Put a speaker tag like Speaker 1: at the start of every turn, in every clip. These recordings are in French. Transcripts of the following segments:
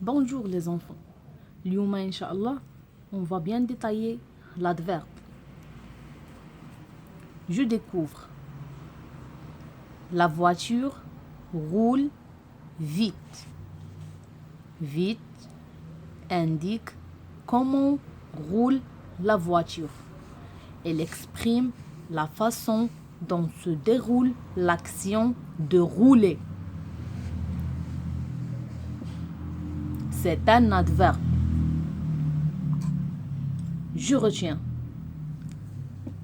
Speaker 1: Bonjour les enfants. L'youma, Inch'Allah, on va bien détailler l'adverbe. Je découvre. La voiture roule vite. Vite indique comment roule la voiture. Elle exprime la façon dont se déroule l'action de rouler. C'est un adverbe. Je retiens.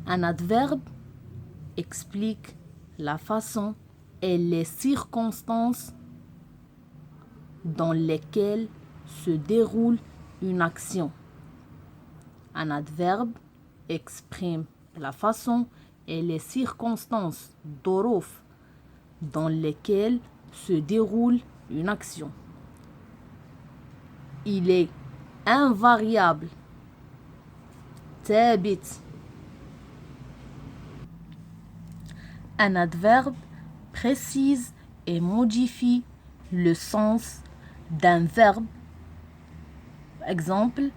Speaker 1: Un adverbe explique la façon et les circonstances dans lesquelles se déroule une action. Un adverbe exprime la façon et les circonstances d'orof dans lesquelles se déroule une action. Il est invariable. ثابت. Un adverbe précise et modifie le sens d'un verbe. Exemple,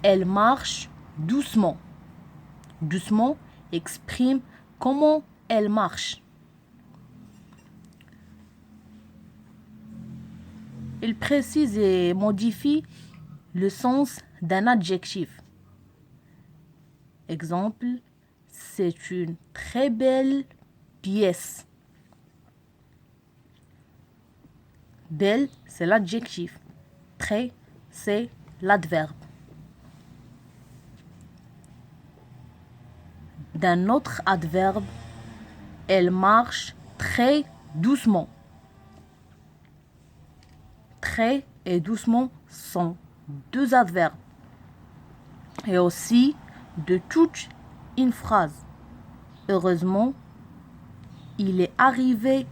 Speaker 1: elle marche doucement. Doucement exprime comment elle marche. Il précise et modifie le sens d'un adjectif. Exemple, c'est une très belle pièce. Belle, c'est l'adjectif. Très, c'est l'adverbe. D'un autre adverbe, elle marche très doucement. Très et doucement sont deux adverbes. Et aussi de toute une phrase. Heureusement, il est arrivé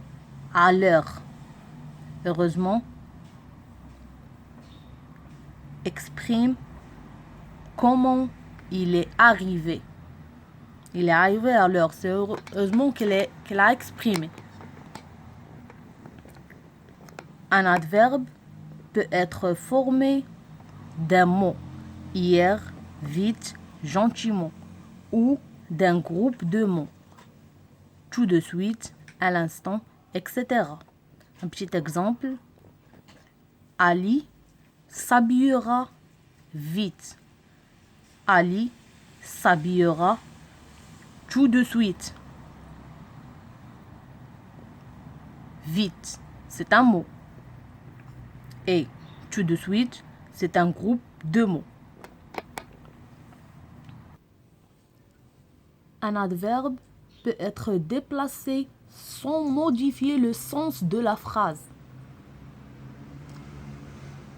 Speaker 1: à l'heure. Heureusement exprime comment il est arrivé. Il est arrivé à l'heure. C'est heureusement qu'il a exprimé. Un adverbe peut être formé d'un mot, hier, vite, gentiment, ou d'un groupe de mots, tout de suite, à l'instant, etc. Un petit exemple. Ali s'habillera vite. Ali s'habillera tout de suite. Vite, c'est un mot. Et tout de suite, c'est un groupe de mots. Un adverbe peut être déplacé sans modifier le sens de la phrase.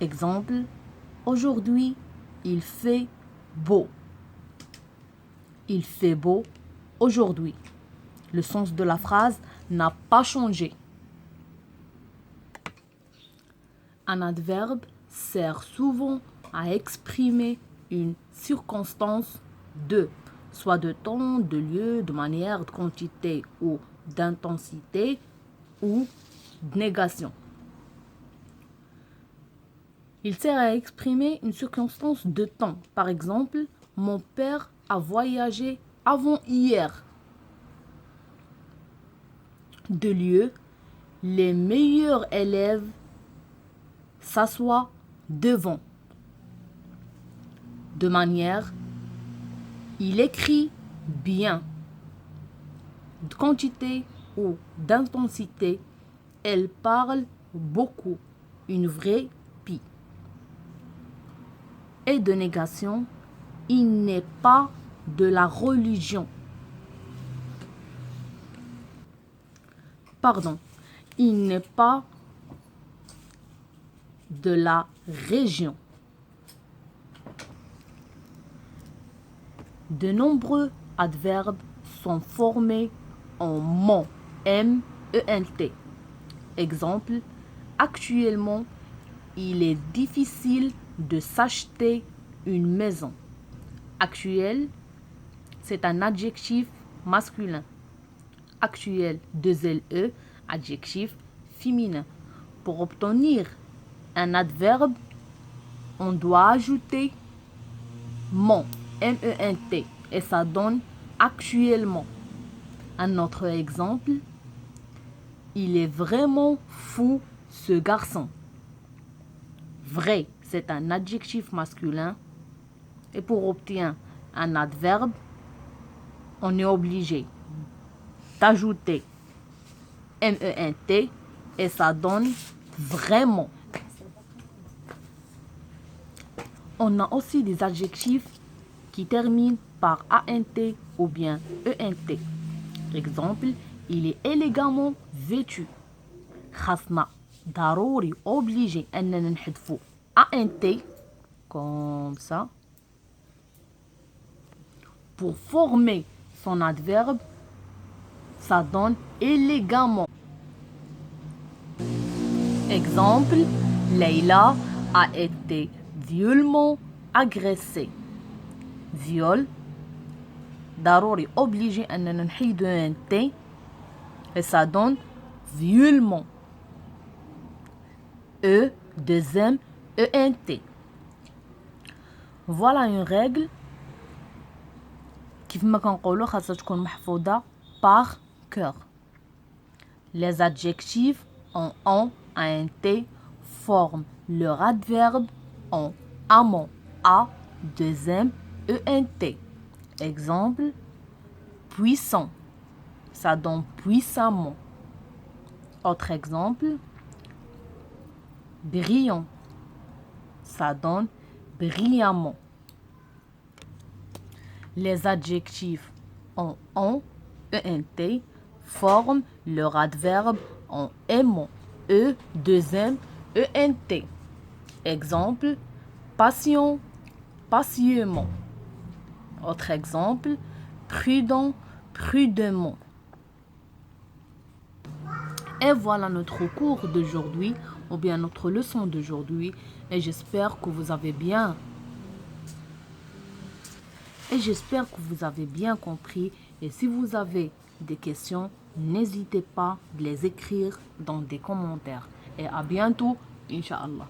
Speaker 1: Exemple, aujourd'hui, il fait beau. Il fait beau aujourd'hui. Le sens de la phrase n'a pas changé. Un adverbe sert souvent à exprimer une circonstance soit de temps, de lieu, de manière, de quantité ou d'intensité ou de négation. Il sert à exprimer une circonstance de temps. Par exemple, mon père a voyagé avant hier. De lieu, les meilleurs élèves s'assoient devant. De manière, il écrit bien. De quantité ou d'intensité, elle parle beaucoup, une vraie pie. Et de négation, il n'est pas de la religion. Pardon, il n'est pas de la région. De nombreux adverbes sont formés en ment, M-E-N-T. Exemple, actuellement, il est difficile de s'acheter une maison. Actuel, c'est un adjectif masculin. Actuel, 2LE, adjectif féminin. Pour obtenir un adverbe, on doit ajouter ment, M-E-N-T, et ça donne actuellement. Un autre exemple, il est vraiment fou ce garçon. Vrai, c'est un adjectif masculin. Et pour obtenir un adverbe, on est obligé d'ajouter M-E-N-T et ça donne vraiment. On a aussi des adjectifs qui terminent par A-N-T ou bien E-N-T. Exemple, il est élégamment vêtu. خاصنا ضروري obligé أننا نحذفو A-N-T comme ça pour former son adverbe. Ça donne élégamment. Exemple, Leïla a été violemment agressée. Viol, ضروري obligé أننا نحيدو un T et ça donne violemment. E, deuxième, E-N-T. Voilà une règle كيف ما كنقولوا خاصها تكون محفوظة par cœur. Les adjectifs en on, ant forment leur adverbe en amont, a, deuxième, ent. Exemple, puissant, ça donne puissamment. Autre exemple, brillant, ça donne brillamment. Les adjectifs en on, ent forment leur adverbe en aimant, e, deuxième, ent. Exemple, patient, patiemment. Autre exemple, prudent, prudemment. Et voilà notre cours d'aujourd'hui, ou bien notre leçon d'aujourd'hui. Et j'espère que vous avez bien compris. Et si vous avez des questions, n'hésitez pas de les écrire dans des commentaires. Et à bientôt, Inch'Allah.